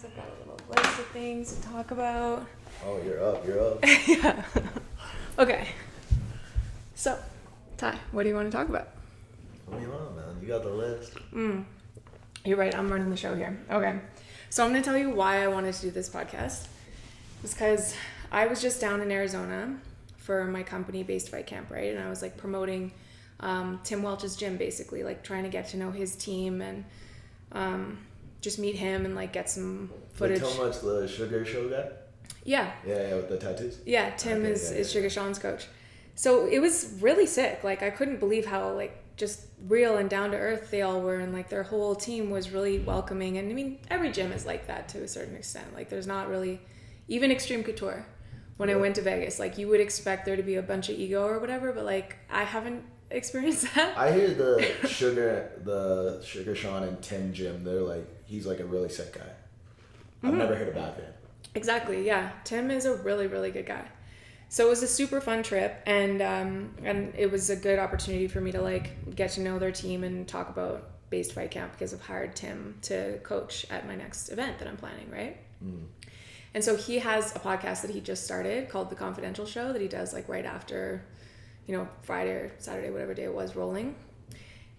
I've got a little list of things to talk about. Oh, you're up. Yeah. Okay. So, Ty, what do you want to talk about? What do you want, man? You got the list. You're right, I'm running the show here. Okay. So I'm going to tell you why I wanted to do this podcast. It was because I was just down in Arizona for my company-based fight camp, right? And I was like promoting Tim Welch's gym, basically, like trying to get to know his team and just meet him and like get some footage. Like how much the Suga Show guy? Yeah. Yeah, with the tattoos? Yeah, Tim is Suga Sean's coach. So it was really sick. Like I couldn't believe how like just real and down to earth they all were, and like their whole team was really welcoming. And I mean, every gym is like that to a certain extent. Like there's not really, even Extreme Couture, when I went to Vegas, like you would expect there to be a bunch of ego or whatever, but like I haven't experienced that. I hear the Suga Sean and Tim gym, they're like, he's like a really sick guy. I've never heard a bad thing. Exactly, yeah. Tim is a really, really good guy. So it was a super fun trip, and it was a good opportunity for me to like get to know their team and talk about Based Fight Camp, because I've hired Tim to coach at my next event that I'm planning, right? And so he has a podcast that he just started called The Confidential Show that he does like right after, you know, Friday or Saturday, whatever day it was, rolling.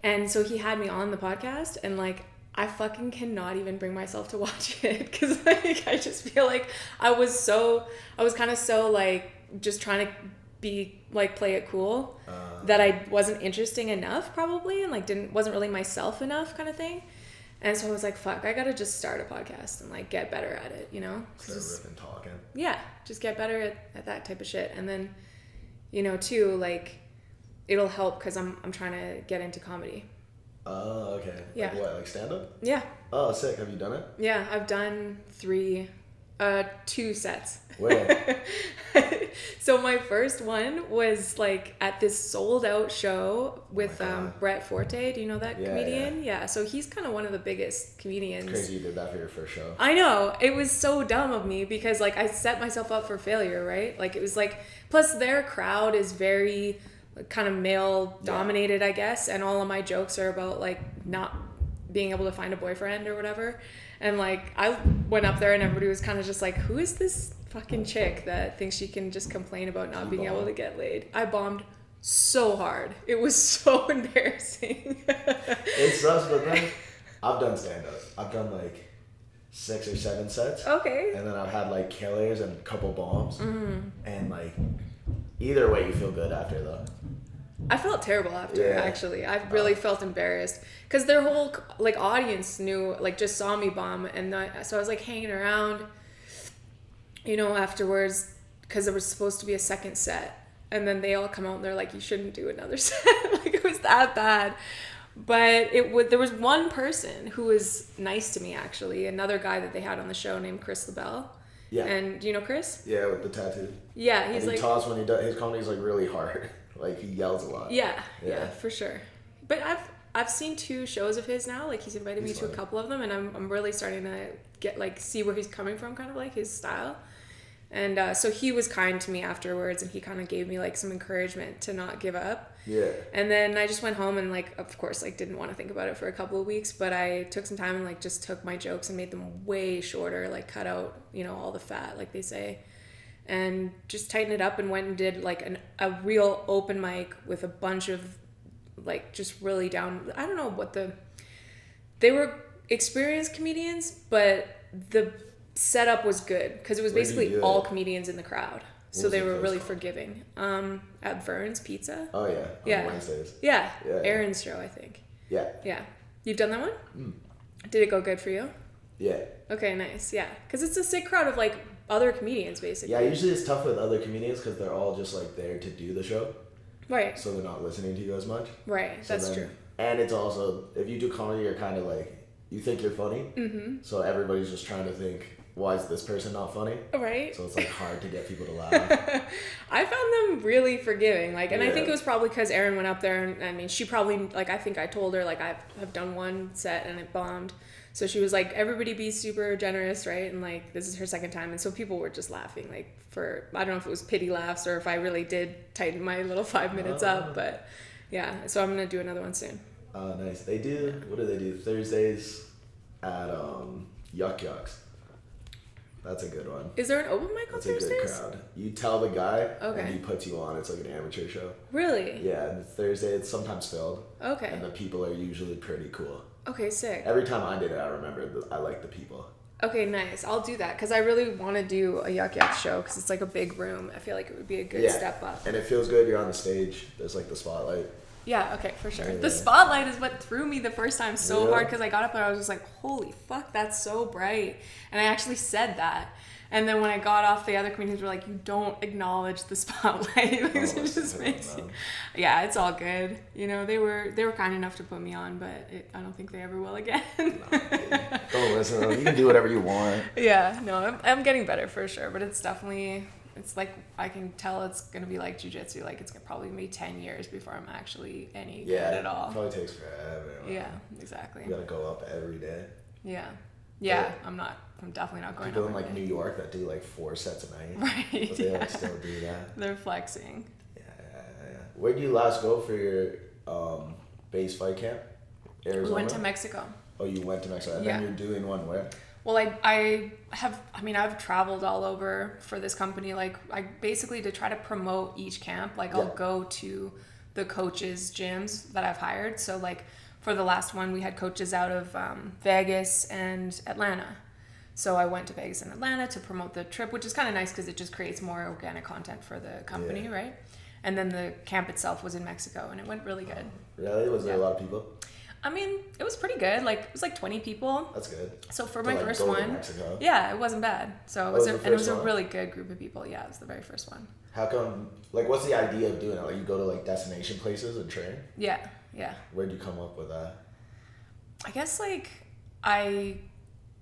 And so he had me on the podcast, and like I fucking cannot even bring myself to watch it, because like I just feel like I was kind of so like just trying to be like play it cool that I wasn't interesting enough probably, and like wasn't really myself enough kind of thing. And so I was like, fuck, I gotta just start a podcast and like get better at it, you know? Start ripping talking. Yeah, just get better at that type of shit. And then, you know, too, like it'll help because I'm trying to get into comedy. Oh, okay. Yeah. Like what, like stand-up? Yeah. Oh, sick. Have you done it? Yeah, I've done 2 sets. Where? So my first one was like at this sold out show with Brett Forte. Do you know that comedian? Yeah. So he's kind of one of the biggest comedians. It's crazy you did that for your first show. I know. It was so dumb of me because like I set myself up for failure, right? Like it was like, plus their crowd is very kind of male dominated, I guess. And all of my jokes are about like not being able to find a boyfriend or whatever. And like I went up there and everybody was kind of just like, who is this fucking chick that thinks she can just complain about not being able to get laid? I bombed so hard. It was so embarrassing. It sucks, but then I've done stand-up. I've done like 6 or 7 sets. Okay. And then I've had like killers and a couple bombs. And like either way you feel good after though. I felt terrible after, actually. I really felt embarrassed because their whole like audience knew, like just saw me bomb, and so I was like hanging around, you know, afterwards, because there was supposed to be a second set, and then they all come out and they're like, you shouldn't do another set. Like it was that bad. But there was one person who was nice to me, actually, another guy that they had on the show named Chris LaBelle. Yeah. And do you know Chris? Yeah, with the tattoo. Yeah, he's and like, he talks when he does, his comedy's like really hard. Like he yells a lot. Yeah, for sure. But I've seen 2 shows of his now. Like he's invited me to a couple of them, and I'm really starting to get like see where he's coming from, kind of like his style. And so he was kind to me afterwards, and he kind of gave me like some encouragement to not give up. Yeah. And then I just went home and like, of course, like didn't want to think about it for a couple of weeks, but I took some time and like just took my jokes and made them way shorter, like cut out, you know, all the fat, like they say. And just tightened it up and went and did like a real open mic with a bunch of like just really down, I don't know what they were experienced comedians, but the setup was good because it was basically all comedians in the crowd. So they were really forgiving. At Vern's Pizza. Oh yeah. On Wednesdays. Yeah. Aaron's show, I think. Yeah. Yeah. You've done that one? Did it go good for you? Yeah. Okay, nice. Yeah. Because it's a sick crowd of like other comedians, basically. Yeah, usually it's tough with other comedians because they're all just like there to do the show. Right. So they're not listening to you as much. Right. So that's true. And it's also, if you do comedy, you're kind of like, you think you're funny. Mm-hmm. So everybody's just trying to think, why is this person not funny? Right. So it's like hard to get people to laugh. I found them really forgiving. Like, and I think it was probably because Erin went up there, and I mean, she probably, like, I think I told her, like, I've done one set and it bombed. So she was like, everybody be super generous, right? And like, this is her second time. And so people were just laughing, like I don't know if it was pity laughs or if I really did tighten my little 5 minutes up, but yeah. So I'm going to do another one soon. Nice. They do, what do they do? Thursdays at Yuk Yuks. That's a good one. Is there an open mic on That's Thursdays? a good crowd. You tell the guy, Okay. and he puts you on. It's like an amateur show. Really? Yeah, and Thursday it's sometimes filled. Okay. And the people are usually pretty cool. Okay, sick. Every time I did it, I remember that I liked the people. Okay, nice. I'll do that because I really want to do a Yuk Yuks show because it's like a big room. I feel like it would be a good step up. And it feels good. You're on the stage. There's like the spotlight. Yeah, okay, for sure. Yeah. The spotlight is what threw me the first time so Yeah. hard because I got up there, I was just like, holy fuck, that's so bright. And I actually said that. And then when I got off, the other comedians were like, you don't acknowledge the spotlight. Like, it just makes you... Yeah, it's all good. You know, they were kind enough to put me on, but I don't think they ever will again. No, don't listen. You can do whatever you want. Yeah, no, I'm getting better for sure, but it's definitely... It's like, I can tell it's going to be like jiu-jitsu. Like, it's probably going to be 10 years before I'm actually any good at all. It probably takes forever. Yeah, exactly. You got to go up every day. Yeah. Yeah, I'm definitely not going up. People in like New York that do like 4 sets a night. Right. But they like still do that. They're flexing. Yeah. Where did you last go for your base fight camp? Arizona? We went to Mexico. Oh, you went to Mexico. And Yeah. then you're doing one where? Well, I've traveled all over for this company. Like, I basically, to try to promote each camp, like, I'll go to the coaches' gyms that I've hired. So, like, for the last one, we had coaches out of Vegas and Atlanta. So I went to Vegas and Atlanta to promote the trip, which is kind of nice because it just creates more organic content for the company, right? And then the camp itself was in Mexico, and it went really good. Really? Was there a lot of people? I mean, it was pretty good. Like, it was like 20 people. That's good. So for my first one, Mexico. yeah, it wasn't bad. So it was a really good group of people. Yeah, it was the very first one. How come? Like, what's the idea of doing it? Like, you go to like destination places and train? Yeah. Where'd you come up with that? I guess like I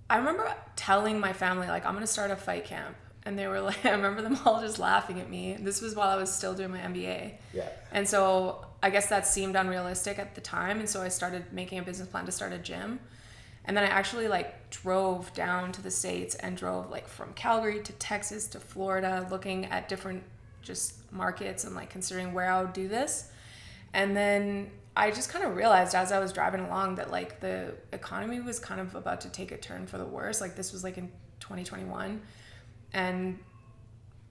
remember telling my family like I'm gonna start a fight camp, and they were like, I remember them all just laughing at me. This was while I was still doing my MBA. Yeah. And so I guess that seemed unrealistic at the time, and so I started making a business plan to start a gym. And then I actually like drove down to the States and drove like from Calgary to Texas to Florida, looking at different just markets and like considering where I would do this. And then I just kind of realized as I was driving along that like the economy was kind of about to take a turn for the worse. Like this was like in 2021, and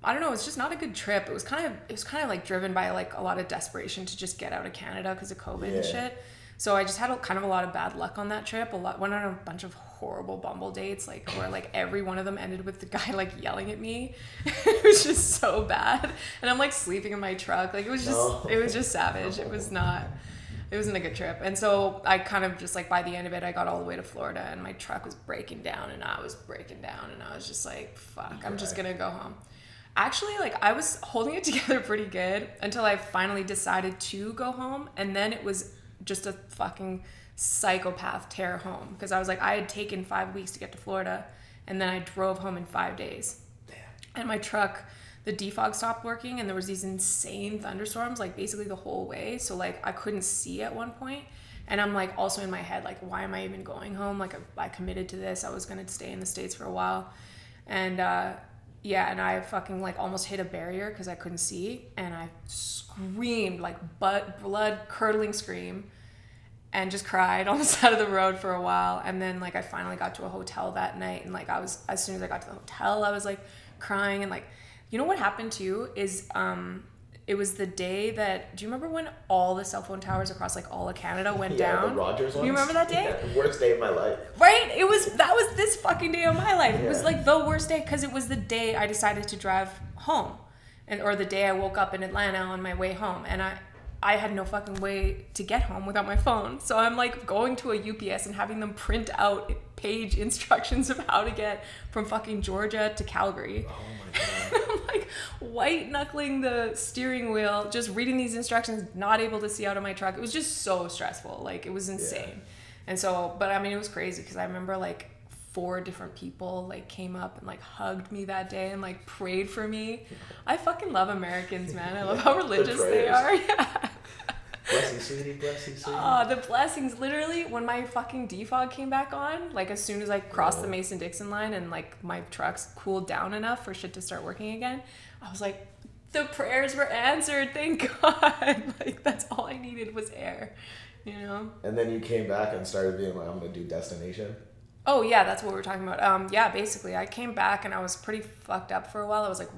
I don't know, it's just not a good trip. It was kind of like driven by like a lot of desperation to just get out of Canada because of COVID and shit. So I just had kind of a lot of bad luck on that trip. Went on a bunch of horrible Bumble dates, like where like every one of them ended with the guy like yelling at me. It was just so bad, and I'm like sleeping in my truck. Like it was just savage. It wasn't a good trip. And so I kind of just like by the end of it, I got all the way to Florida, and my truck was breaking down, and I was breaking down, and I was just like, fuck, I'm just gonna go home. Actually, like I was holding it together pretty good until I finally decided to go home, and then it was just a fucking psychopath tear home because I was like, I had taken 5 weeks to get to Florida, and then I drove home in 5 days. Damn. And my truck, the defog stopped working, and there was these insane thunderstorms like basically the whole way, so like I couldn't see at one point. And I'm like also in my head like, why am I even going home? Like I committed to this. I was gonna stay in the States for a while, and and I fucking like almost hit a barrier because I couldn't see, and I screamed like blood curdling scream and just cried on the side of the road for a while. And then like I finally got to a hotel that night, and like as soon as I got to the hotel, I was like crying. And like, you know what happened too is it was the day that, do you remember when all the cell phone towers across like all of Canada went down? The Rogers ones. You remember that day? Yeah, worst day of my life. Right? That was this fucking day of my life. It was like the worst day because it was the day I decided to drive home, or the day I woke up in Atlanta on my way home, and I had no fucking way to get home without my phone. So I'm like going to a UPS and having them print out page instructions of how to get from fucking Georgia to Calgary. Oh my God. I'm like white knuckling the steering wheel, just reading these instructions, not able to see out of my truck. It was just so stressful. Like it was insane. Yeah. And so, but I mean, it was crazy because I remember like 4 different people like came up and like hugged me that day and like prayed for me. I fucking love Americans, man. I love how religious they are. Yeah. Bless you, sweetie. Bless you, sweetie. Oh, the blessings. Literally, when my fucking defog came back on, like as soon as I crossed the Mason-Dixon line and like my trucks cooled down enough for shit to start working again, I was like, the prayers were answered. Thank God. Like that's all I needed was air, you know? And then you came back and started being like, I'm going to do destination. Oh yeah, that's what we were talking about. Yeah, basically I came back and I was pretty fucked up for a while. I was like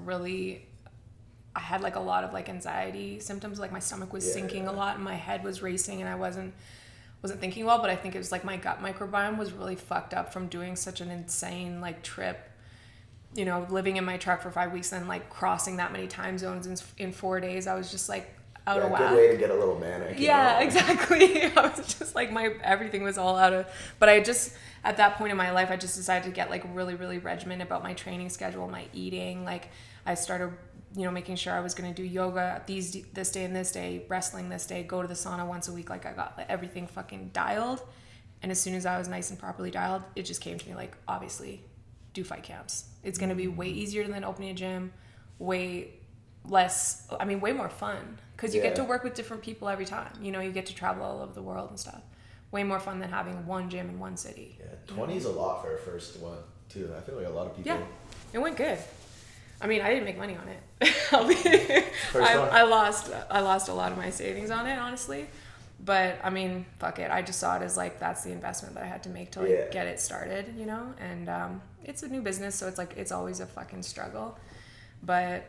I had like a lot of like anxiety symptoms. Like my stomach was sinking a lot and my head was racing and I wasn't thinking well, but I think it was like my gut microbiome was really fucked up from doing such an insane like trip, you know, living in my truck for 5 weeks and like crossing that many time zones in 4 days. I was just like out of whack. Good way to get a little manic. Yeah, exactly. I was just like everything was all out of, but I just, at that point in my life, I just decided to get like really, really regimented about my training schedule, my eating. Like I started, you know, making sure I was going to do yoga this day and this day, wrestling this day, go to the sauna once a week. Like I got everything fucking dialed. And as soon as I was nice and properly dialed, it just came to me like, obviously, do fight camps. It's going to be way easier than opening a gym, way more fun. Because you get to work with different people every time. You know, you get to travel all over the world and stuff. Way more fun than having one gym in one city. Yeah, 20 is a lot for a first one, too. I feel like a lot of people... Yeah, it went good. I mean, I didn't make money on it. I lost a lot of my savings on it, honestly. But, I mean, fuck it. I just saw it as, like, that's the investment that I had to make to, like, get it started, you know? And it's a new business, so it's, like, it's always a fucking struggle. But...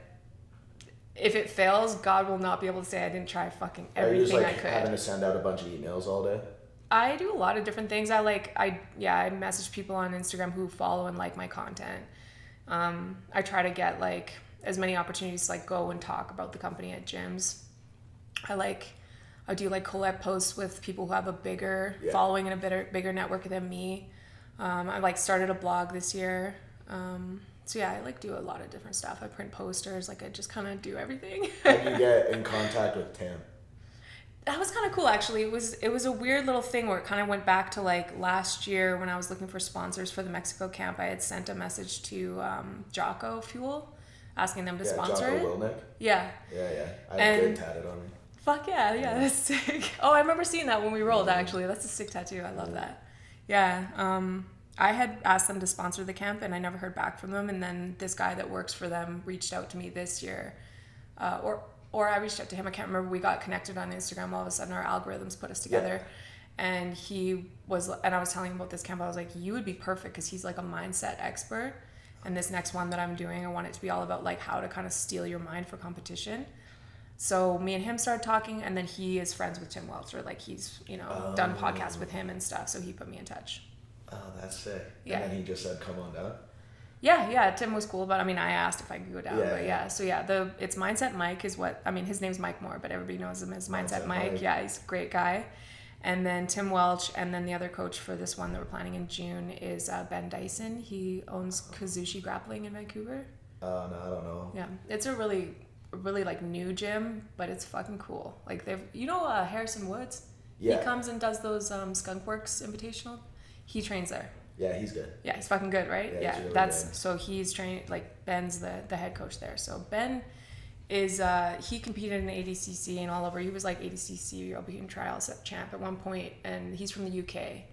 if it fails, God will not be able to say I didn't try fucking everything I could. Having to send out a bunch of emails all day? I do a lot of different things. I message people on Instagram who follow and like my content. I try to get like as many opportunities to like go and talk about the company at gyms. I do like collab posts with people who have a bigger following and a bigger network than me. I like started a blog this year. So yeah, I like do a lot of different stuff. I print posters, like I just kind of do everything. How did you get in contact with Tim? That was kind of cool actually. It was a weird little thing where it kind of went back to like last year when I was looking for sponsors for the Mexico camp. I had sent a message to Jocko Fuel asking them to sponsor it. Wilnick? Yeah. Yeah. I have good tatted on me. Fuck yeah, that's sick. Oh, I remember seeing that when we rolled actually. That's a sick tattoo. I love that. Yeah. I had asked them to sponsor the camp and I never heard back from them. And then this guy that works for them reached out to me this year. Or I reached out to him. I can't remember. We got connected on Instagram. All of a sudden our algorithms put us together. Yeah. And I was telling him about this camp. I was like, you would be perfect because he's like a mindset expert. And this next one that I'm doing, I want it to be all about like how to kind of steel your mind for competition. So me and him started talking and then he is friends with Tim Welch, or like he's, you know, done podcasts with him and stuff. So he put me in touch. Oh, that's sick. Yeah. And then he just said, come on down. Yeah, Tim was cool, but I mean, I asked if I could go down, So it's Mindset Mike is what, I mean, his name's Mike Moore, but everybody knows him as Mindset Mike. Yeah, he's a great guy. And then Tim Welch, and then the other coach for this one that we're planning in June is Ben Dyson. He owns Kazushi Grappling in Vancouver. No, I don't know. Yeah, it's a really like new gym, but it's fucking cool. Like Harrison Woods? Yeah. He comes and does those Skunk Works Invitational. He trains there. Yeah, he's good. Yeah, he's fucking good, right? Yeah, really good. So he's training, like Ben's the head coach there. So Ben is, he competed in ADCC and all over. He was like ADCC European Trials champ at one point, and he's from the UK.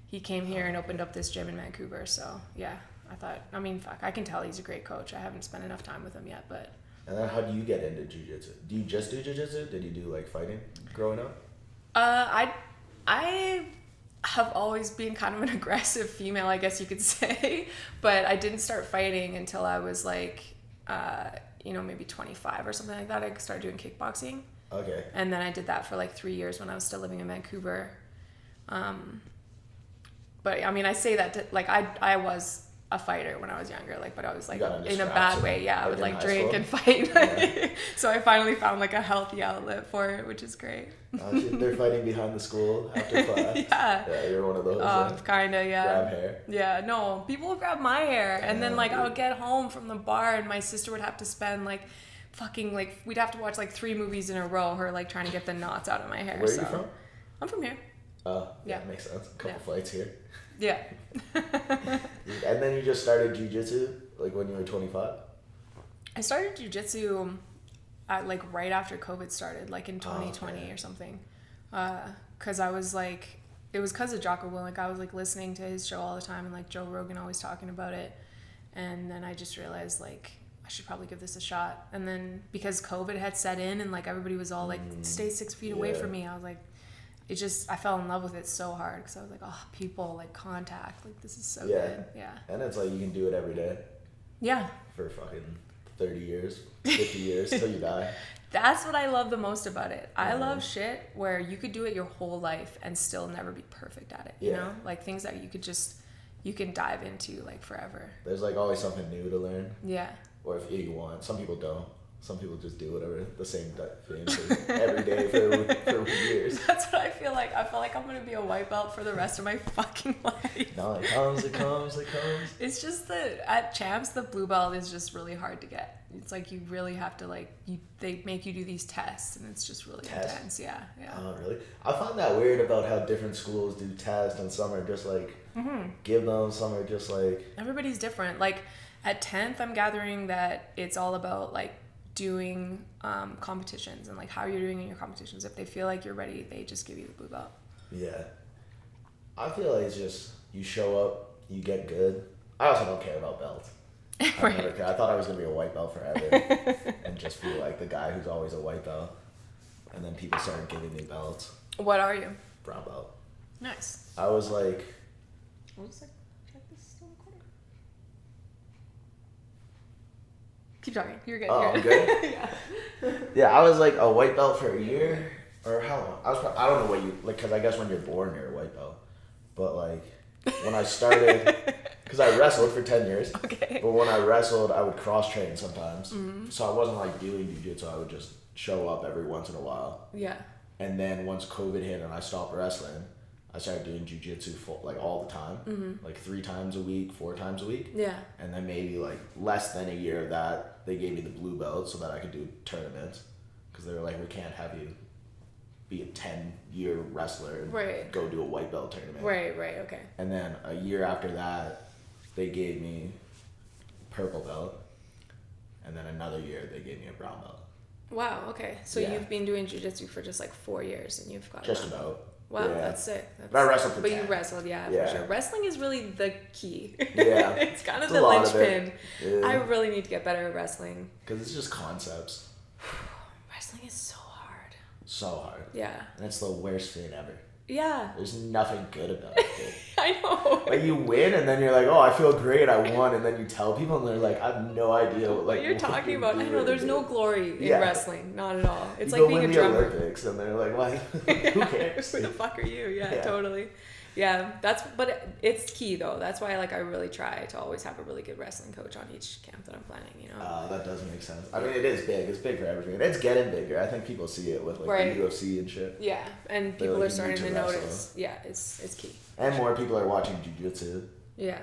He came here and opened up this gym in Vancouver. So yeah, I can tell he's a great coach. I haven't spent enough time with him yet, but. And then how do you get into jiu-jitsu? Do you just do jiu-jitsu? Did you do like fighting growing up? I have always been kind of an aggressive female, I guess you could say, but I didn't start fighting until I was like, maybe 25 or something like that. I started doing kickboxing. Okay. And then I did that for like 3 years when I was still living in Vancouver. But I mean, I say that I was a fighter when I was younger, but I was like in a bad way. Yeah, I would like drink and fight. Yeah. So I finally found like a healthy outlet for it, which is great. They're fighting behind the school after class. Yeah, you're one of those. Kinda, yeah. Grab hair. Yeah, no, people would grab my hair, and then I would get home from the bar, and my sister would have to spend we'd have to watch 3 movies in a row, her trying to get the knots out of my hair. Where are you from? I'm from here. Oh, yeah, makes sense. A couple flights here. Yeah. And then you just started jiu-jitsu when you were 25? I started jiu-jitsu right after COVID started, in 2020 or something. Because I was it was because of Jocko Willink. I was listening to his show all the time, and Joe Rogan always talking about it. And then I just realized I should probably give this a shot. And then because COVID had set in and everybody was all stay 6 feet away from me, I was it just, I fell in love with it so hard because I was like, oh, people, like contact, like this is so good. Yeah. And it's like you can do it every day. Yeah. For fucking 30 years, 50 years till you die. That's what I love the most about it. I love shit where you could do it your whole life and still never be perfect at it. You know, like things that you can dive into like forever. There's like always something new to learn. Yeah. Or if you want. Some people don't. Some people just do whatever, the same thing every day for years. That's what I feel like. I feel like I'm going to be a white belt for the rest of my fucking life. No, it comes. It's just that at champs, the blue belt is just really hard to get. It's like you really have to they make you do these tests and it's just really intense. Yeah. Oh, really? I find that weird about how different schools do tests and some are just like give them, some are just like... Everybody's different. Like at 10th, I'm gathering that it's all about like doing competitions and like how you're doing in your competitions. If they feel like you're ready, they just give you the blue belt. Yeah. I feel like it's just you show up, you get good. I also don't care about belts. Right. I thought I was going to be a white belt forever and just feel like the guy who's always a white belt. And then people started giving me belts. What are you? Brown belt. Nice. I was like... I'll just like check this still recording. Keep talking. You're good. Oh, You're I'm good? Yeah, I was like a white belt for a year. Or how long? I don't know what you... Like, because I guess when you're born, you're a white belt. But like, when I started... Because I wrestled for 10 years. Okay. But when I wrestled, I would cross-train sometimes. Mm-hmm. So I wasn't like doing jiu-jitsu. I would just show up every once in a while. Yeah. And then once COVID hit and I stopped wrestling, I started doing jiu-jitsu like all the time. Mm-hmm. Like 3 times a week, 4 times a week. Yeah. And then maybe like less than a year of that, they gave me the blue belt so that I could do tournaments. Because they were like, we can't have you be a 10-year wrestler and go do a white belt tournament. Right, okay. And then a year after that, they gave me purple belt, and then another year they gave me a brown belt. Wow, okay. So you've been doing jiu-jitsu for just like 4 years and you've got just about. Wow, that's sick. But I wrestled for 10. But you wrestled, for sure. Wrestling is really the key. Yeah. It's kind of the linchpin. Yeah. I really need to get better at wrestling. Because it's just concepts. Wrestling is so hard. So hard. Yeah. And it's the worst thing ever. Yeah. There's nothing good about it, dude. I know. Like you win and then you're like, oh, I feel great, I won, and then you tell people and they're like, I have no idea what you're talking about. I know there's no glory in wrestling, not at all. It's you like being a drummer. Olympics and they're like, why? Who cares? Who the fuck are you? Yeah, totally. Yeah, but it's key though. That's why I really try to always have a really good wrestling coach on each camp that I'm planning, you know. That does make sense. I mean, it is big. It's big for everything. It's getting bigger. I think people see it with the UFC and shit. Yeah, and people are starting to notice. Yeah, it's key. And more people are watching jiu-jitsu. Yeah.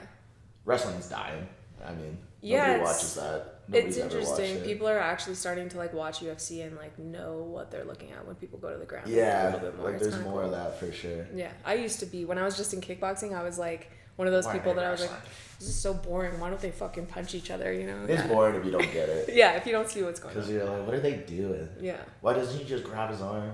Wrestling's dying. I mean, nobody watches that. Nobody's it's interesting. People are actually starting to watch UFC and know what they're looking at when people go to the ground. Yeah, a little bit more. There's more of that for sure. Yeah, I used to be when I was just in kickboxing. I was one of those people that I was like, this is so boring. Why don't they fucking punch each other? You know. It's boring if you don't get it. Yeah, if you don't see what's going on. Because you're like, what are they doing? Yeah. Why doesn't he just grab his arm?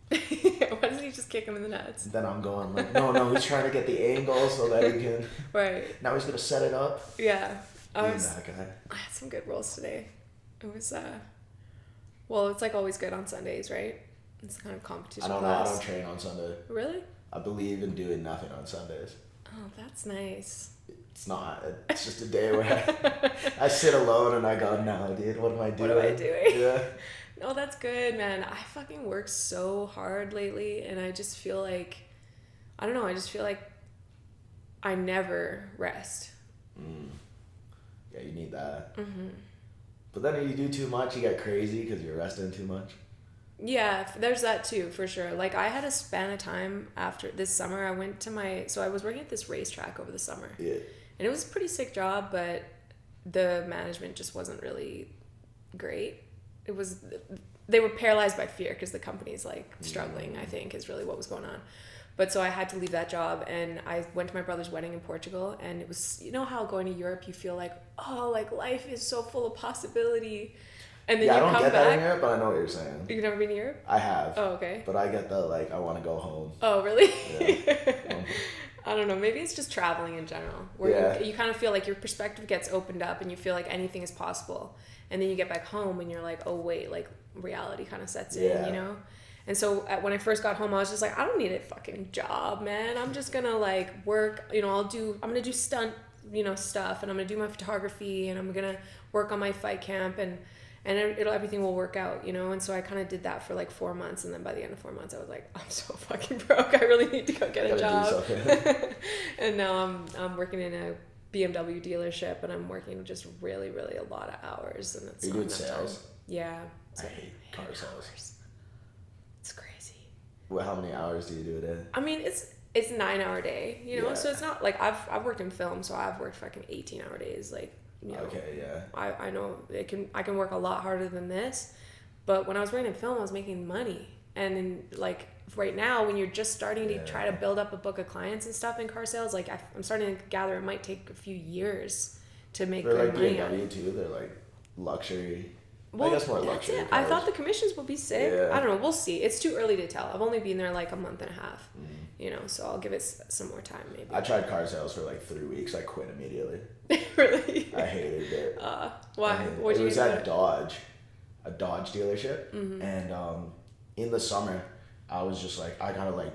Why doesn't he just kick him in the nuts? Then I'm going no, he's trying to get the angle so that he can. Right. Now he's gonna set it up. Yeah. Being that guy. I had some good rolls today. It was well, it's always good on Sundays, right? It's kind of competition. I don't know. I don't train on Sunday. Really? I believe in doing nothing on Sundays. Oh, that's nice. It's not. It's just a day where I sit alone and I go, no, dude, what am I doing? What am I doing? Yeah. No, that's good, man. I fucking work so hard lately, and I just feel I don't know, I just feel like I never rest. Yeah, you need that. Mm-hmm. But then if you do too much, you get crazy because you're resting too much. Yeah, there's that too, for sure. I had a span of time after this summer. I went to so I was working at this racetrack over the summer. Yeah. And it was a pretty sick job, but the management just wasn't really great. They were paralyzed by fear because the company's struggling, I think, is really what was going on. But so I had to leave that job, and I went to my brother's wedding in Portugal, and it was, you know how going to Europe you feel life is so full of possibility, and then you come back. I don't get that in Europe, but I know what you're saying. You've never been to Europe? I have. Oh, okay. But I get the I want to go home. Oh, really? Yeah. I don't know. Maybe it's just traveling in general, where you kind of feel your perspective gets opened up, and you feel like anything is possible, and then you get back home, and you're like, oh wait, reality kind of sets in, you know. And so when I first got home, I was just like, I don't need a fucking job, man. I'm just gonna like work, you know, I'm gonna do stunt, you know, stuff, and I'm gonna do my photography, and I'm gonna work on my fight camp, and everything will work out, you know. And so I kind of did that for like 4 months, and then by the end of 4 months I was like, I'm so fucking broke, I really need to go get a job. And now I'm working in a BMW dealership, and I'm working just really a lot of hours, and it's you doing sales? Time. Yeah, I hate car sales. It's crazy. Well, how many hours do you do a day? I mean, it's a 9-hour day, you know. Yeah. So it's not like I've worked in film, so I've worked fucking 18-hour days, like, you know. Okay, yeah. I know I can work a lot harder than this, but when I was working in film, I was making money. And like right now, when you're just starting to try to build up a book of clients and stuff in car sales, like I'm starting to gather it might take a few years to make good money. They're like BMW too. They're like luxury. Well, I guess more luxury. That's it. I thought the commissions would be sick. Yeah. I don't know. We'll see. It's too early to tell. I've only been there like a month and a half. You know, so I'll give it some more time maybe. I tried car sales for like 3 weeks. I quit immediately. Really? I hated it. Why? It was at Dodge, a Dodge dealership, and in the summer, I was just like, I gotta like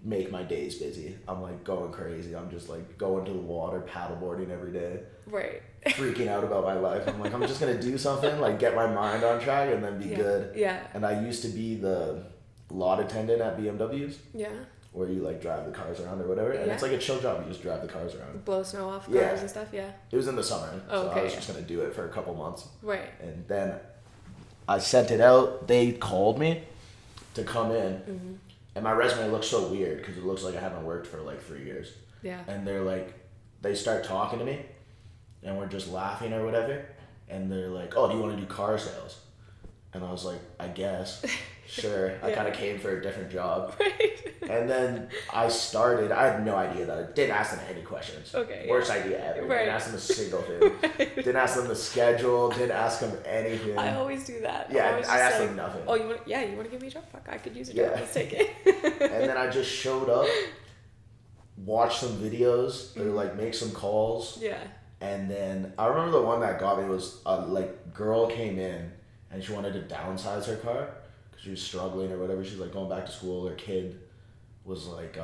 make my days busy. I'm like going crazy. I'm just like going to the water, paddleboarding every day. Right. Freaking out about my life. I'm like, I'm just gonna do something, like get my mind on track and then be good. Yeah. And I used to be the lot attendant at BMWs. Yeah. Where you like drive the cars around or whatever. And it's like a chill job. You just drive the cars around. Blow snow off cars and stuff, yeah. It was in the summer. Oh, okay, so I was just gonna do it for a couple months. Right. And then I sent it out. They called me to come in. And my resume looks so weird because it looks like I haven't worked for like 3 years. Yeah. And they're like, they start talking to me and we're just laughing or whatever. And they're like, oh, do you want to do car sales? And I was like, I guess. Sure. I kind of came for a different job. Right. And then I had no idea that I didn't ask them any questions. Okay. Worst idea ever. Right. Didn't ask them a single thing. Right. Didn't ask them the schedule. Didn't ask them anything. I always do that. Yeah, I asked them nothing. Oh, you want to give me a job? Fuck, I could use a job. Let's take it. And then I just showed up, watched some videos. They're like, make some calls. Yeah. And then I remember the one that got me was like girl came in and she wanted to downsize her car because she was struggling or whatever. She's like going back to school. Her kid was like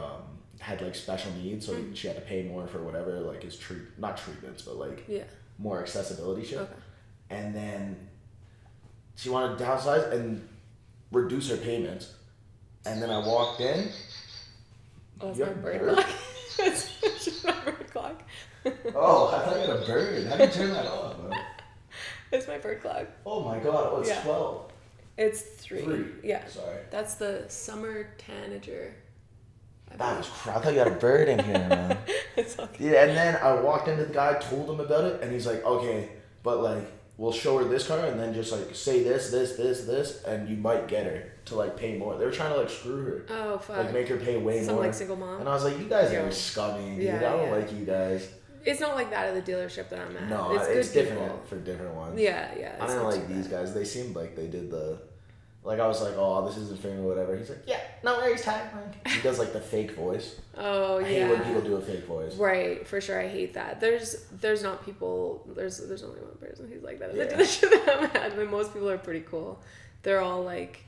had like special needs, so she had to pay more for whatever like his not treatments, but like more accessibility shit. Okay. And then she wanted to downsize and reduce her payments. And then I walked in. Oh, it's my bird clock. It's my bird clock. Oh, I thought you had a bird. How did you turn that off, man? It's my bird clock. Oh my god, oh, it's 12. It's 3. Yeah. Sorry. That's the summer tanager. That was crap. I thought you had a bird in here, man. It's okay. Yeah, and then I walked into the guy, told him about it, and he's like, okay, but like, we'll show her this car, and then just like, say this, and you might get her to like pay more. They were trying to like screw her. Oh, fuck. Like make her pay way more. Some like single mom. And I was like, you guys are scummy, dude. I don't like you guys. It's not like that at the dealership that I'm at. No, it's different for different ones. Yeah. I didn't like these guys. They seemed like they did the... Like, I was like, oh, this isn't fair or whatever. He's like, yeah, no worries, Ty. He does, like, the fake voice. Oh, yeah. I hate when people do a fake voice. Right, for sure. I hate that. There's not people... There's only one person who's like that. Yeah. The shit that I'm at. But most people are pretty cool. They're all, like...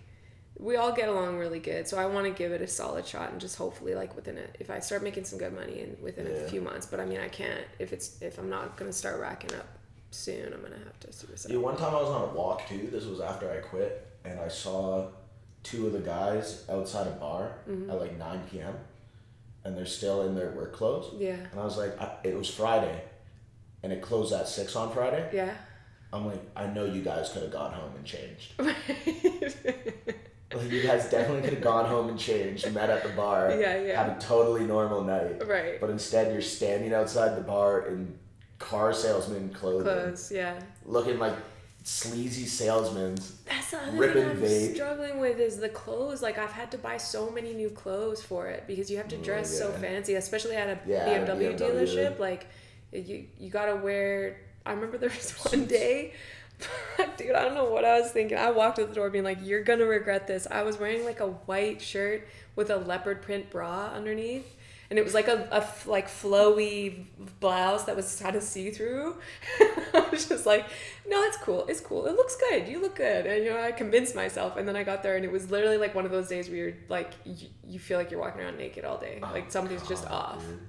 We all get along really good. So I want to give it a solid shot and just hopefully, like, within it... If I start making some good money within a few months. But, I mean, I can't... If I'm not going to start racking up soon, I'm going to have to suicide. Yeah, one time I was on a walk, too. This was after I quit. And I saw 2 of the guys outside a bar at like 9 p.m. and they're still in their work clothes. Yeah. And I was like, it was Friday and it closed at 6 on Friday. Yeah. I'm like, I know you guys could have gone home and changed. Right. Like, you guys definitely could have gone home and changed, met at the bar, had a totally normal night. Right. But instead you're standing outside the bar in car salesman clothing. Looking like sleazy salesmen. That's the other thing I'm struggling with is the clothes. Like, I've had to buy so many new clothes for it because you have to dress so fancy, especially at a BMW dealership. Like, you gotta wear... I remember there was one day... Dude, I don't know what I was thinking. I walked out the door being like, you're gonna regret this. I was wearing like a white shirt with a leopard print bra underneath. and it was like a like flowy blouse that was kind of see-through. I was just like, no, it's cool, it looks good, you look good. And I convinced myself, and then I got there and it was literally like one of those days where you're like, you feel like you're walking around naked all day, like something's just off. Dude.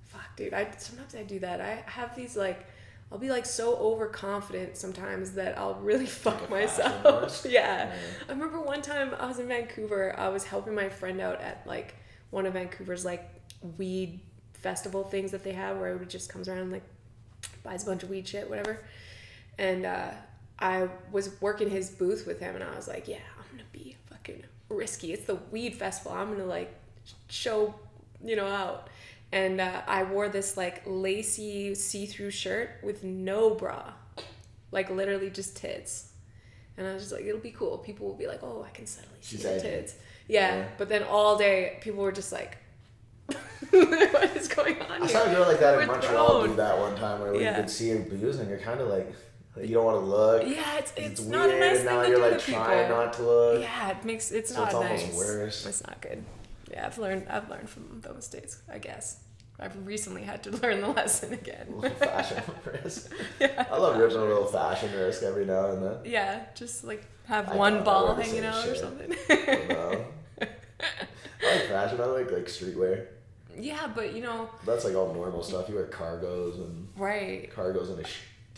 Fuck, dude, sometimes I do that. I have these like, I'll be like so overconfident sometimes that I'll really fuck myself. Yeah. I remember one time I was in Vancouver, I was helping my friend out at like one of Vancouver's like weed festival things that they have, where everybody just comes around and like buys a bunch of weed shit, whatever. And I was working his booth with him, and I was like, yeah, I'm gonna be fucking risky. It's the weed festival. I'm gonna like show, out. And I wore this like lacy see-through shirt with no bra, like literally just tits. And I was just like, it'll be cool. People will be like, oh, I can subtly see the tits. Yeah. But then all day, people were just like, what is going on here? I saw a girl like that in Montreal do that one time, where you could see her boobs and you're kind of like you don't want to look. Yeah, it's weird, not a nice thing to do to people. And now you're like trying not to look. Yeah, it's not nice. It's almost worse. It's not good. Yeah, I've learned from those mistakes, I guess. I've recently had to learn the lesson again. A little fashion risk. Yeah. I love ripping a little fashion risk every now and then. Yeah, just like have one ball hanging out or something. I like fashion. I like streetwear. Yeah, but that's like all normal stuff. You wear cargos and cargos and a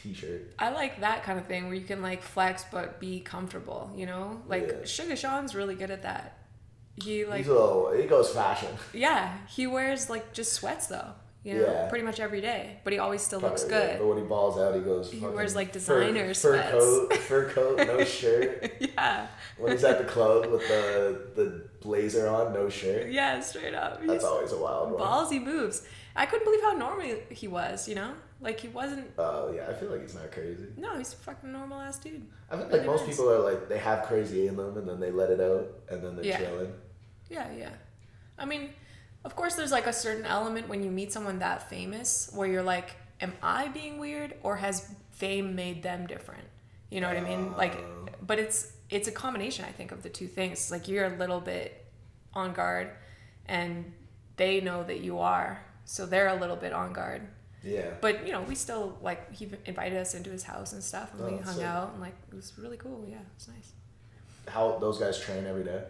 t-shirt. I like that kind of thing where you can like flex but be comfortable. Suga Sean's really good at that. He goes fashion. Yeah, he wears like just sweats though. Pretty much every day, but he always still looks good. Yeah. But when he balls out, he wears like designer sweats. Fur coat, no shirt. Yeah. When he's at the club with the blazer on, no shirt. Yeah, straight up. That's always a wild one. Ballsy moves. I couldn't believe how normal he was. Like he wasn't. Oh yeah, I feel like he's not crazy. No, he's a fucking normal ass dude. I feel like most people are like they have crazy in them and then they let it out and then they're chilling. Yeah. I mean, of course, there's like a certain element when you meet someone that famous where you're like, am I being weird or has fame made them different? You know what I mean? Like, but it's a combination, I think, of the two things. It's like you're a little bit on guard and they know that you are, so they're a little bit on guard. Yeah. But, we still, like, he invited us into his house and stuff, and we hung out, and, like, it was really cool. Yeah, it was nice. How those guys train every day?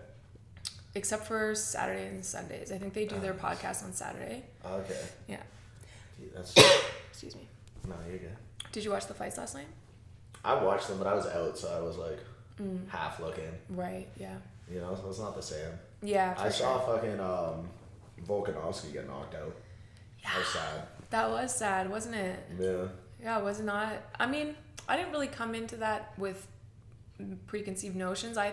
Except for Saturday and Sundays. I think they do their podcast on Saturday. Okay. Yeah. That's... Excuse me. No, you're good. Did you watch the fights last night? I watched them, but I was out, so I was, like, half looking. Right, yeah. So it's not the same. Yeah, I saw fucking Volkanovski get knocked out. Yeah. That was sad. That was sad, wasn't it? Yeah. Yeah, was it not? I mean, I didn't really come into that with preconceived notions. I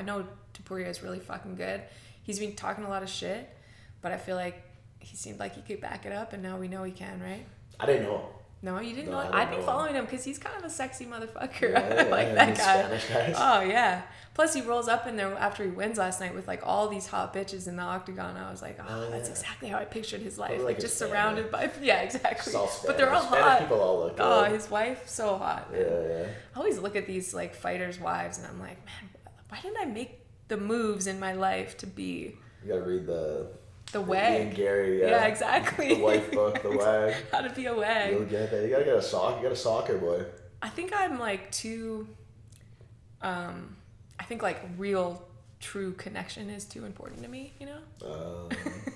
know Topuria is really fucking good. He's been talking a lot of shit, but I feel like he seemed like he could back it up, and now we know he can, right? I didn't know. No, you didn't know? I've been following him because he's kind of a sexy motherfucker. Yeah, I like that guy. Spanish guys. Oh, yeah. Plus, he rolls up in there after he wins last night with, like, all these hot bitches in the octagon. I was like, that's exactly how I pictured his life. Like just surrounded by... Yeah, exactly. But they're all Spanish hot. People all look good. Oh, his wife, so hot. Man. Yeah. I always look at these, like, fighters' wives, and I'm like, man, why didn't I make the moves in my life to be... You gotta read the wag. Ian Gary, yeah, exactly. The wife book, the wag. How to be a wag. You'll get that. You gotta get a sock. You got a soccer boy. I think I'm like too. I think like real, true connection is too important to me.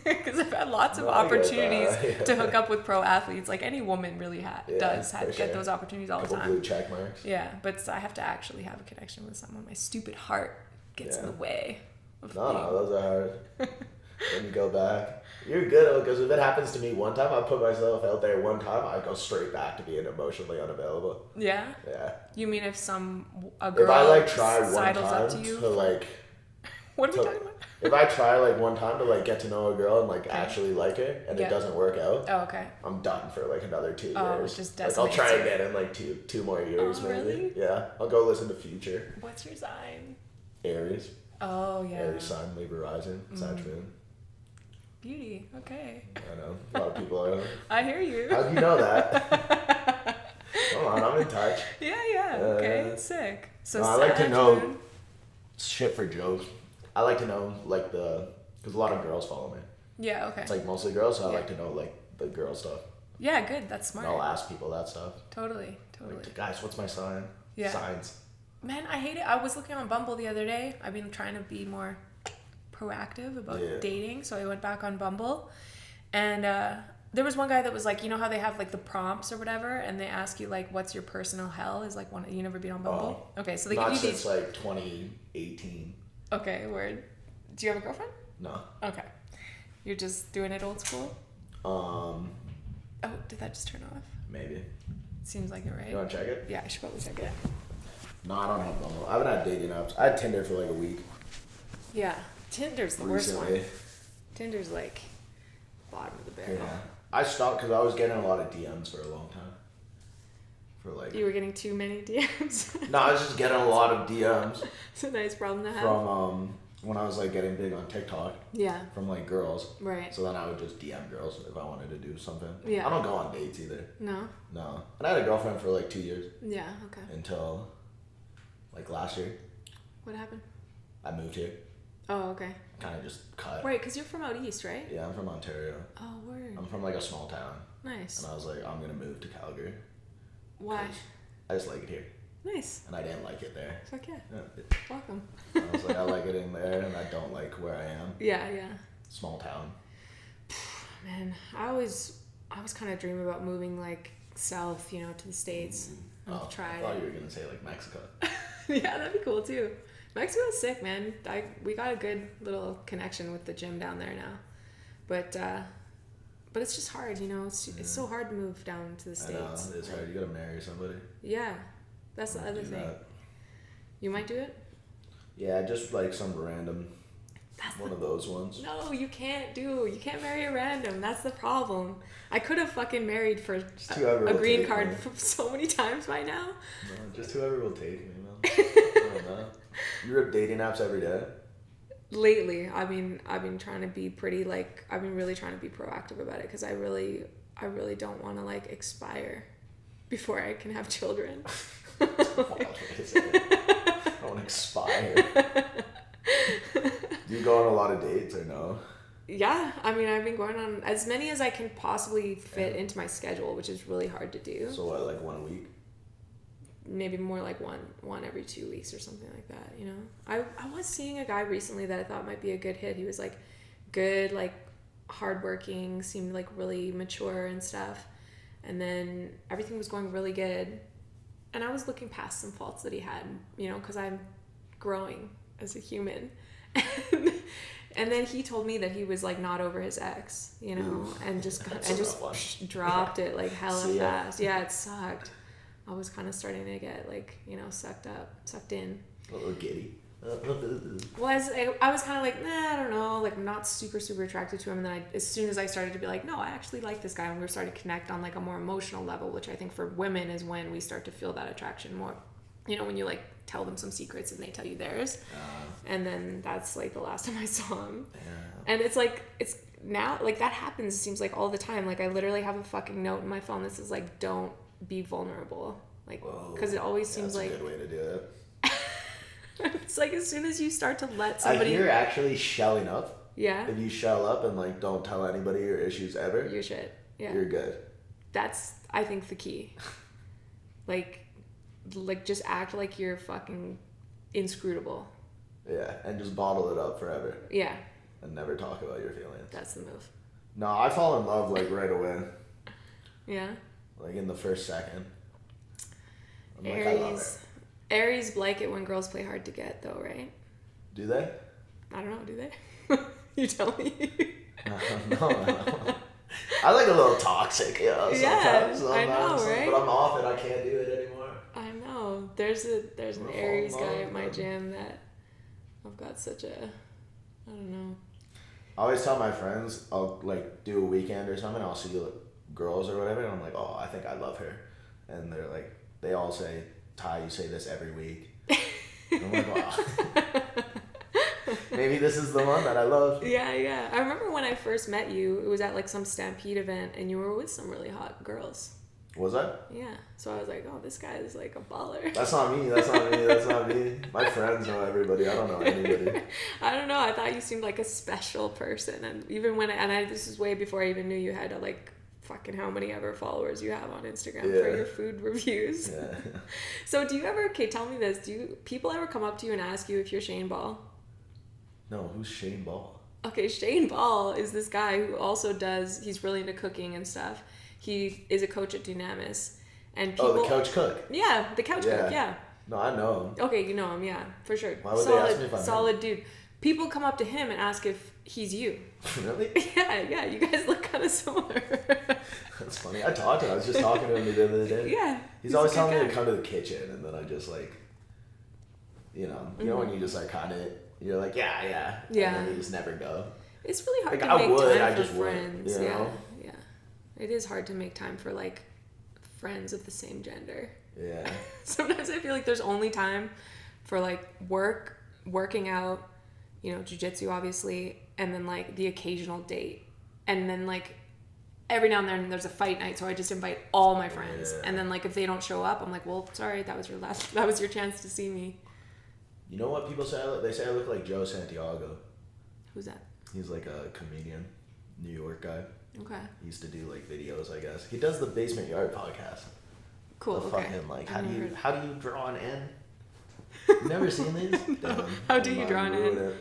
Because I've had lots of opportunities to hook up with pro athletes. Like any woman really does get those opportunities all the time. Blue check marks. Yeah, but I have to actually have a connection with someone. My stupid heart gets in the way. No, those are hard. When you go back, you're good, because if it happens to me one time, I put myself out there one time, I go straight back to being emotionally unavailable. Yeah? Yeah. You mean if a girl if I like try one sidles time up to you? to like... What are we talking about? If I try like one time to like get to know a girl and like actually like her and it doesn't work out, okay. I'm done for like another 2 years. Oh, it's just like I'll try again in like two more years maybe. Really? Yeah. I'll go listen to Future. What's your sign? Aries. Oh yeah. Aries sun, Libra rising, Sag moon. Beauty. Okay. I know. A lot of people are. I hear you. How'd you know that? Come on, I'm in touch. Yeah. Okay. Sick. So no, I like to know shit for jokes. I like to know because a lot of girls follow me. Yeah, okay. It's like mostly girls, so I like to know like the girl stuff. Yeah, good. That's smart. And I'll ask people that stuff. Totally. Like, guys, what's my sign? Yeah. Signs. Man, I hate it. I was looking on Bumble the other day. I've been trying to be more proactive about dating, so I went back on Bumble, and there was one guy that was like, you know how they have like the prompts or whatever, and they ask you like, what's your personal hell? Is like one. You never been on Bumble? Okay, so they give you these. Not since like 2018. Okay, word. Do you have a girlfriend? No. Okay, you're just doing it old school. Oh, did that just turn off? Maybe. Seems like it, right? You want to check it? Yeah, I should probably check it. No, I don't have Bumble. I haven't had dating apps. I had Tinder for like a week. Yeah, Tinder's the worst one. Tinder's like bottom of the barrel. Yeah. I stopped because I was getting a lot of DMs for a long time. For like. You were getting too many DMs? No, I was just getting a lot of DMs. It's a nice problem to have. From when I was like getting big on TikTok. Yeah. From like girls. Right. So then I would just DM girls if I wanted to do something. Yeah. I don't go on dates either. No. No. And I had a girlfriend for like 2 years. Yeah. Okay. Until like last year. What happened? I moved here. Oh, okay. Kind of just cut. Right, because you're from out east, right? Yeah, I'm from Ontario. Oh, word. I'm from like a small town. Nice. And I was like, I'm going to move to Calgary. Why? I just like it here. Nice. And I didn't like it there. Fuck yeah. Welcome. I was like, I like it in there and I don't like where I am. Yeah. Small town. Man, I was kind of dreaming about moving like south, to the States. I've tried. I thought you were going to say like Mexico. Yeah, that'd be cool too. Mexico's sick, man. We got a good little connection with the gym down there now, but it's just hard, It's so hard to move down to the States. I know, it's hard. You gotta marry somebody. Yeah, that's the other thing. That. You might do it. Yeah, just like some random. One of those ones. No, you can't marry a random. That's the problem. I could have fucking married for a green card so many times by now. No, just whoever will take me, man. I don't know. You rip dating apps every day? Lately, I've been trying to be I've been really trying to be proactive about it because I really don't want to like expire before I can have children. I don't want to expire. Do you go on a lot of dates or no? Yeah, I've been going on as many as I can possibly fit into my schedule, which is really hard to do. So what, like one a week? Maybe more like one every 2 weeks or something like that, I was seeing a guy recently that I thought might be a good hit. He was like good, like hardworking, seemed like really mature and stuff. And then everything was going really good. And I was looking past some faults that he had, because I'm growing as a human. And then he told me that he was like not over his ex, and just dropped it like hella fast. Yeah, it sucked. I was kind of starting to get like, sucked in. A little giddy. I was kind of like, nah, I don't know, like I'm not super attracted to him. And then as soon as I started to be like, no, I actually like this guy, and we were starting to connect on like a more emotional level, which I think for women is when we start to feel that attraction more. When you like tell them some secrets and they tell you theirs. And then that's like the last time I saw him. Yeah. And it's like, it's now like that happens, it seems like all the time. Like I literally have a fucking note in my phone that says like, don't be vulnerable. Like, because it always seems like. That's a good way to do it. It's like as soon as you start to let somebody. I hear actually shelling up. Yeah. If you shell up and like don't tell anybody your issues ever. Your shit. Yeah. You're good. That's, I think, the key. Like just act like you're fucking inscrutable. Yeah, and just bottle it up forever. Yeah. And never talk about your feelings. That's the move. No, I fall in love like right away. Yeah. Like in the first second. I'm Aries. like, I love her. Aries like it when girls play hard to get, though, right? Do they? I don't know. Do they? You tell me. No. I like a little toxic, sometimes. I know, right? But I'm off it. I can't do it anymore. I know. There's an Aries guy at my gym that I've got such a, I don't know. I always tell my friends, I'll like do a weekend or something, I'll see like, girls or whatever, and I'm like, oh, I think I love her. And they're like, they all say, Ty, you say this every week. And I'm like, wow. Maybe this is the one that I love. Yeah. I remember when I first met you, it was at like some Stampede event, and you were with some really hot girls. Was that? Yeah. So I was like, oh, this guy is like a baller. That's not me. That's not me. That's not me. My friends know everybody. I don't know anybody. I don't know. I thought you seemed like a special person, and even when this is way before I even knew you had like fucking how many ever followers you have on Instagram for your food reviews. Yeah. So do you ever? Okay, tell me this. Do people ever come up to you and ask you if you're Shane Ball? No. Who's Shane Ball? Okay, Shane Ball is this guy who also he's really into cooking and stuff. He is a coach at Dunamis. And people, the couch cook? Yeah, the couch cook, yeah. No, I know him. Okay, you know him, yeah, for sure. Why would they ask me if I'm solid dude. People come up to him and ask if he's you. Really? Yeah, you guys look kind of similar. That's funny. I talked to him. I was just talking to him the other day. Yeah. He's always telling me to come to the kitchen, and then I just like, you know when you just like kind of, you're like, yeah. And then you just never go. It's really hard like, to make time I for just friends. Would, you know? Yeah. It is hard to make time for like friends of the same gender. Yeah. Sometimes I feel like there's only time for like working out, jiu-jitsu obviously, and then like the occasional date. And then like every now and then there's a fight night, so I just invite all my friends. Yeah. And then like if they don't show up, I'm like, well, sorry, that was your chance to see me. You know what people say? They say I look like Joe Santiago. Who's that? He's like a comedian, New York guy. Okay. He used to do like videos, I guess. He does the Basement Yard podcast. Cool. Fucking like how do you draw an N? Never seen these? No. How do you draw an N?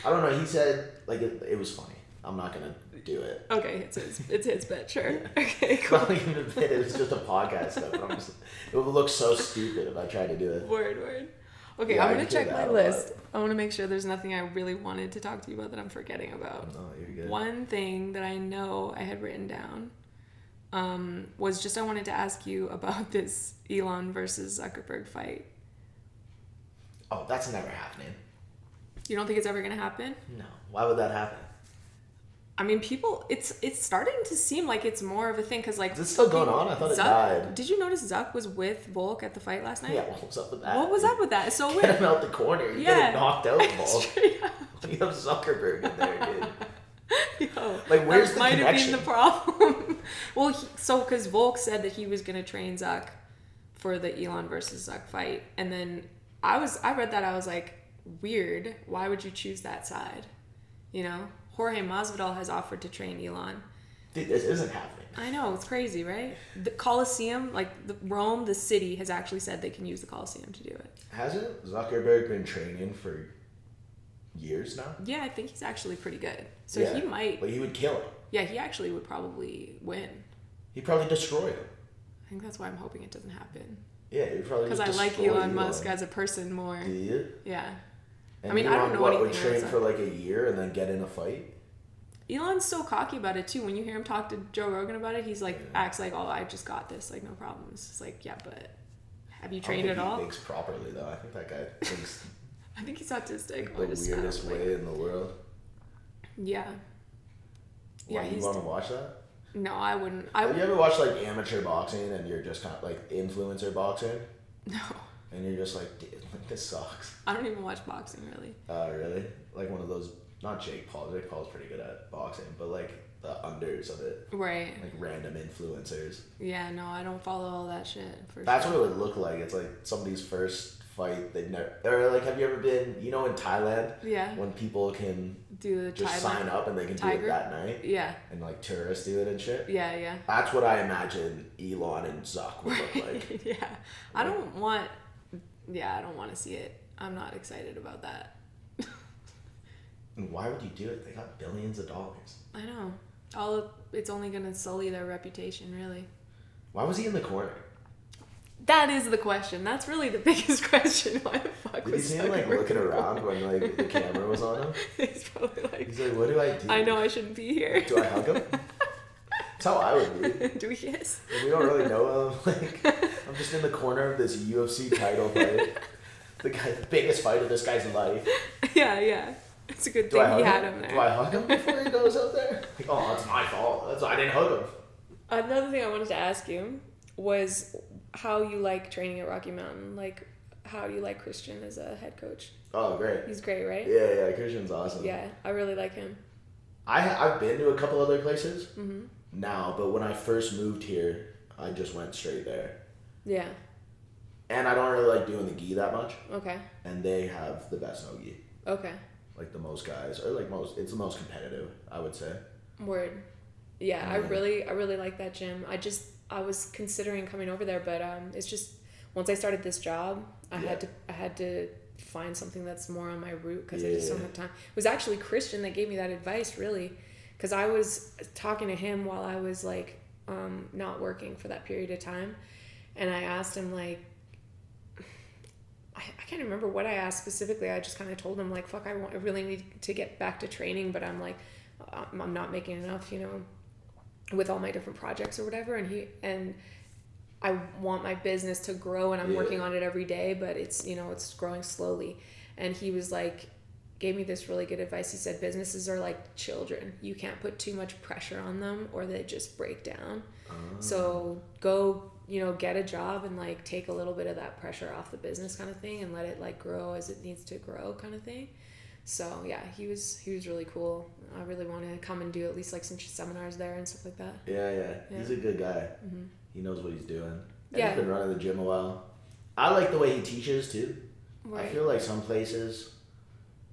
I don't know. He said like it was funny. I'm not gonna do it. Okay, it's his bet, sure. Yeah. Okay, cool. Not even a bit. It was just a podcast stuff. It would look so stupid if I tried to do it. Word. Okay, yeah, I'm going to check my list. I want to make sure there's nothing I really wanted to talk to you about that I'm forgetting about. No, you're good. One thing that I know I had written down was just I wanted to ask you about this Elon versus Zuckerberg fight. Oh, that's never happening. You don't think it's ever going to happen? No. Why would that happen? I mean, it's starting to seem like it's more of a thing because like... Is it still going on? I thought it died. Did you notice Zuck was with Volk at the fight last night? Yeah, what was up with that? What was up with that? It's so weird. Get him out the corner. You get knocked out, Volk. You have Zuckerberg in there, dude. Yo, like, where's the connection? That might have been the problem. Well, because Volk said that he was going to train Zuck for the Elon versus Zuck fight. And then I read that, I was like, weird. Why would you choose that side? Jorge Masvidal has offered to train Elon. Dude, this isn't happening. I know, it's crazy, right? The Coliseum, like Rome, the city, has actually said they can use the Coliseum to do it. Hasn't Zuckerberg been training for years now? Yeah, I think he's actually pretty good. So he might... But he would kill him. Yeah, he actually would probably win. He'd probably destroy him. I think that's why I'm hoping it doesn't happen. Yeah, he'd probably because I like Elon Musk as a person more. Do you? Yeah. And I don't know anything. Would train for like a year and then get in a fight? Elon's so cocky about it too. When you hear him talk to Joe Rogan about it, he's like acts like, "Oh, I just got this, like no problems." It's like, yeah, but have you trained at all? He thinks properly though. I think that guy thinks. I think he's autistic. Like the weirdest way in the world. Yeah. Why, you want to watch that? No, I wouldn't. Have you ever watched like amateur boxing and you're just kind of like influencer boxing? No. And you're just like, dude, this sucks. I don't even watch boxing really. Really? Like one of those. Not Jake Paul. Jake Paul's pretty good at boxing, but like the unders of it. Right. Like random influencers. Yeah, no, I don't follow all that shit. That's what it would look like. It's like somebody's first fight. They'd never. Or like, have you ever been? In Thailand? Yeah. When people can do the just sign up and they can do it that night. Yeah. And like tourists do it and shit. Yeah. That's what I imagine Elon and Zuck would look like. Yeah. I don't want to see it. I'm not excited about that. And why would you do it? They got billions of dollars. I know. It's only going to sully their reputation, really. Why was he in the corner? That is the question. That's really the biggest question. Why the fuck Did you see him like looking around when like the camera was on him? He's probably like... He's like, what do I do? I know I shouldn't be here. Do I hug him? That's how I would be. Do we kiss? And we don't really know him. Like, I'm just in the corner of this UFC title fight. The biggest fight of this guy's life. Yeah. It's a good thing he had him there. Do I hug him before he goes out there? Like, oh, it's my fault. I didn't hug him. Another thing I wanted to ask you was how you like training at Rocky Mountain. Like, how do you like Christian as a head coach? Oh, great. He's great, right? Yeah, Christian's awesome. Yeah, I really like him. I've been to a couple other places now, but when I first moved here, I just went straight there. Yeah. And I don't really like doing the gi that much. Okay. And they have the best no gi. Okay. Like the most guys, or like it's the most competitive, I would say. Word. Yeah, I really like that gym. I was considering coming over there, but it's just once I started this job, I had to find something that's more on my route because I just don't have time. It was actually Christian that gave me that advice, really, because I was talking to him while I was like not working for that period of time, and I asked him like, I can't remember what I asked specifically. I just kind of told him like, fuck, I really need to get back to training, but I'm like, I'm not making enough, you know, with all my different projects or whatever. And I want my business to grow, and I'm working on it every day, but it's, you know, it's growing slowly. And he was like, gave me this really good advice. He said, businesses are like children. You can't put too much pressure on them or they just break down. So go, you know, get a job and like take a little bit of that pressure off the business kind of thing and let it like grow as it needs to grow kind of thing. So yeah, he was really cool. I really want to come and do at least like some seminars there and stuff like that. Yeah. He's a good guy. Mm-hmm. He knows what he's doing. And he's been running the gym a while. I like the way he teaches too. Right. I feel like some places,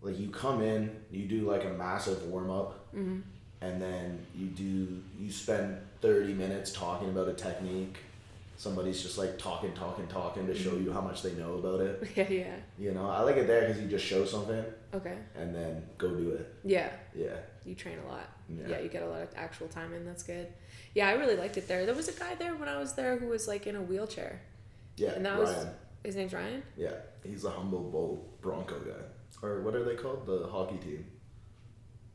like you come in, you do like a massive warm up, and then you spend 30 minutes talking about a technique. Somebody's just like talking to show you how much they know about it. Yeah. You know, I like it there because you just show something. Okay. And then go do it. Yeah. Yeah. You train a lot. Yeah, you get a lot of actual time in. That's good. Yeah, I really liked it there. There was a guy there when I was there who was like in a wheelchair. Yeah, and that Ryan. was his name's Ryan? Yeah, he's the Humboldt Bronco guy. Or what are they called? The hockey team.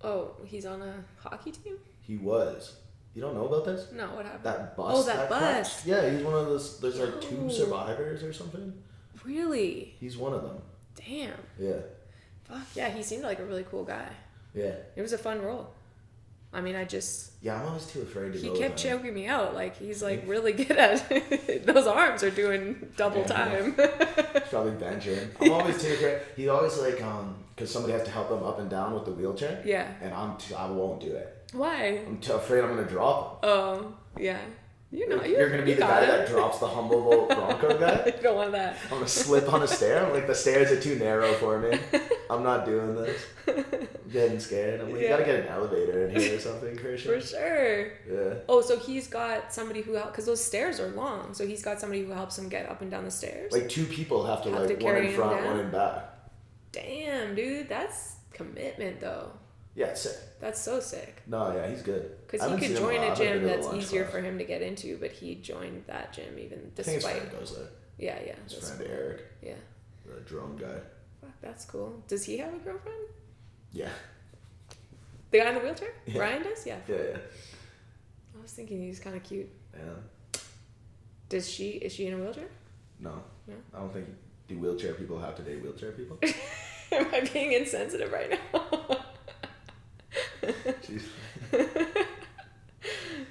Oh, he's on a hockey team? He was. You don't know about this? No, what happened? That bus. Oh, that bus. Crashed? Yeah, he's one of those. There's like 2 survivors or something. Really? He's one of them. Damn. Yeah. Fuck, yeah, he seemed like a really cool guy. Yeah. It was a fun role. I mean, Yeah, I'm always too afraid to go. He kept choking me out. Like, he's like really good at it. Those arms are doing double time. He's probably benching. I'm always too afraid. He's always like, because somebody has to help him up and down with the wheelchair. Yeah. And I won't do it. Why? I'm too afraid I'm going to drop him. Oh, yeah. You know, you're going to be the guy that drops the Humboldt Bronco guy? You don't want that. I'm going to slip on a stair. I'm like, the stairs are too narrow for me. I'm not doing this. I'm getting scared. I'm like, you got to get an elevator in here or something, Christian. For sure. Yeah. Oh, so he's got somebody who helps, because those stairs are long. So he's got somebody who helps him get up and down the stairs. Like 2 people have to like, one in front, one in back. Damn, dude. That's commitment, though. Yeah, it's sick. That's so sick. No, yeah, he's good. Because he could join a gym that's easier for him to get into, but he joined that gym even despite. I think his friend goes there. Yeah. His friend Eric. Yeah. The drone guy. Fuck, that's cool. Does he have a girlfriend? Yeah. The guy in the wheelchair? Yeah. Ryan does? Yeah. Yeah. I was thinking he's kind of cute. Yeah. Is she in a wheelchair? No. I don't think. Do wheelchair people have to date wheelchair people? Am I being insensitive right now? Jeez.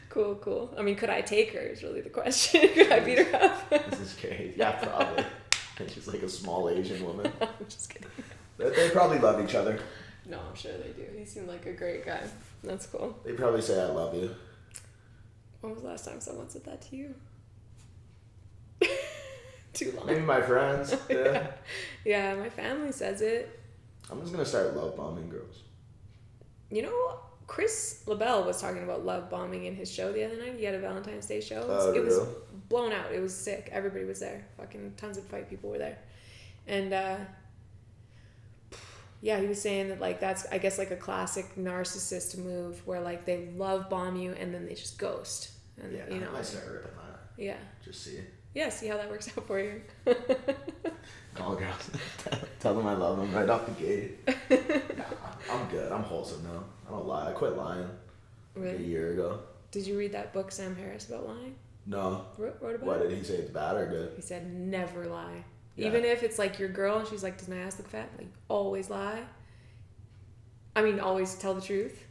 Cool. I mean, could I take her is really the question. Could I beat her up? This is crazy. Yeah, probably. And she's like a small Asian woman. I'm just kidding. They probably love each other. No, I'm sure they do. He seemed like a great guy. That's cool. They probably say I love you. When was the last time someone said that to you? Too long. Maybe my friends. Yeah. Yeah, my family says it. I'm just gonna start love bombing girls. You know, Chris LaBelle was talking about love bombing in his show the other night. He had a Valentine's Day show. It was blown out. It was sick. Everybody was there. Fucking tons of fight people were there. And yeah, he was saying that like that's I guess like a classic narcissist move where like they love bomb you and then they just ghost. And yeah, you know, I might start ripping that. Yeah. Just see. Yeah, see how that works out for you. Call girls. Tell them I love them right off the gate. Nah, I'm good. I'm wholesome now. I don't lie. I quit lying Really? like a year ago. Did you read that book, Sam Harris, about lying? No. Wrote about What, it? did he say it's bad or good? He said never lie. Yeah. Even if it's like your girl and she's like, does my ass look fat? Like, always lie. I mean, always tell the truth.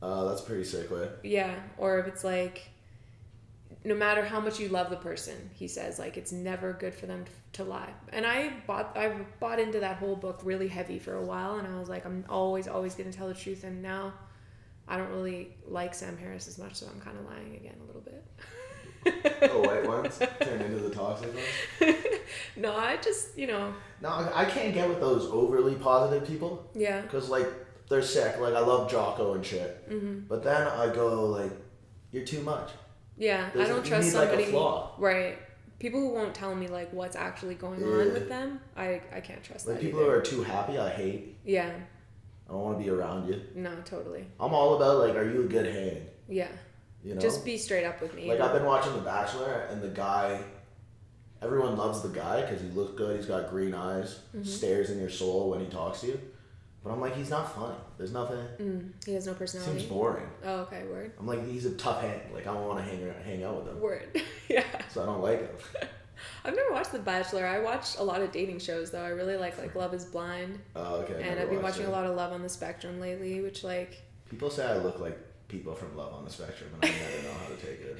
That's a pretty sick way. Yeah. Or if it's like, no matter how much you love the person, he says, like, it's never good for them to lie. And I bought into that whole book really heavy for a while, and I was like, I'm always going to tell the truth. And now I don't really like Sam Harris as much, so I'm kind of lying again a little bit. The white ones turn into the toxic ones. No, I just, you know. No, I can't get with those overly positive people. Yeah. Because, like, they're sick. Like, I love Jocko and shit. Mm-hmm. But then I go, like, you're too much. Yeah, I don't trust need, somebody. Like, a flaw. Right. People who won't tell me, like, what's actually going on with them, I can't trust like, that people either. who are too happy, I hate. Yeah. I don't want to be around you. No, totally. I'm all about, like, are you a good hang? Yeah. You know? Just be straight up with me. Like, I've been watching The Bachelor, and the guy, everyone loves the guy because he looks good, he's got green eyes, stares in your soul when he talks to you. But I'm like, he's not funny. There's nothing. He has no personality. Seems boring. Oh, okay, word. I'm like, he's a tough hang. Like, I don't want to hang out with him. Word. Yeah. So I don't like him. I've never watched The Bachelor. I watch a lot of dating shows, though. I really like Love is Blind. Oh, okay. And I've been watching a lot of Love on the Spectrum lately, which, like... People say I look like people from Love on the Spectrum, and I never know how to take it.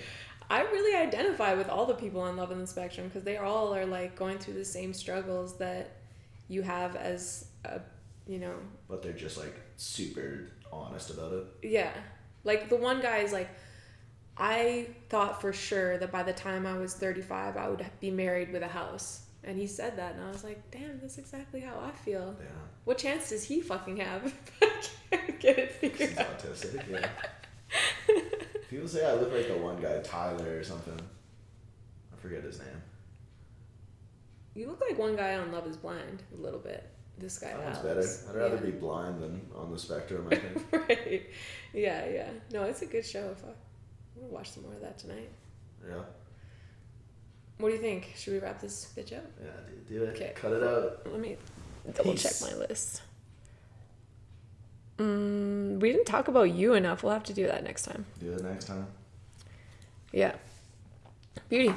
I really identify with all the people on Love on the Spectrum because they all are, like, going through the same struggles that you have as a, you know... But they're just, like, super honest about it. Yeah. Like, the one guy is like, I thought for sure that by the time I was 35, I would be married with a house. And he said that, and I was like, damn, that's exactly how I feel. Yeah. What chance does he fucking have if I can't get it figured He's out? autistic, yeah. People say I look like the one guy, Tyler or something. I forget his name. You look like one guy on Love is Blind, a little bit. This guy That one's Alex. better. I'd rather be blind than on the spectrum, I think. Right. Yeah, yeah. No, it's a good show. Fuck. I'm gonna watch some more of that tonight. Yeah. What do you think? Should we wrap this bitch up? Yeah, do it. Okay. Cut it out. Let me double check my list. We didn't talk about you enough. We'll have to do that next time. Do it next time. Yeah. Beauty.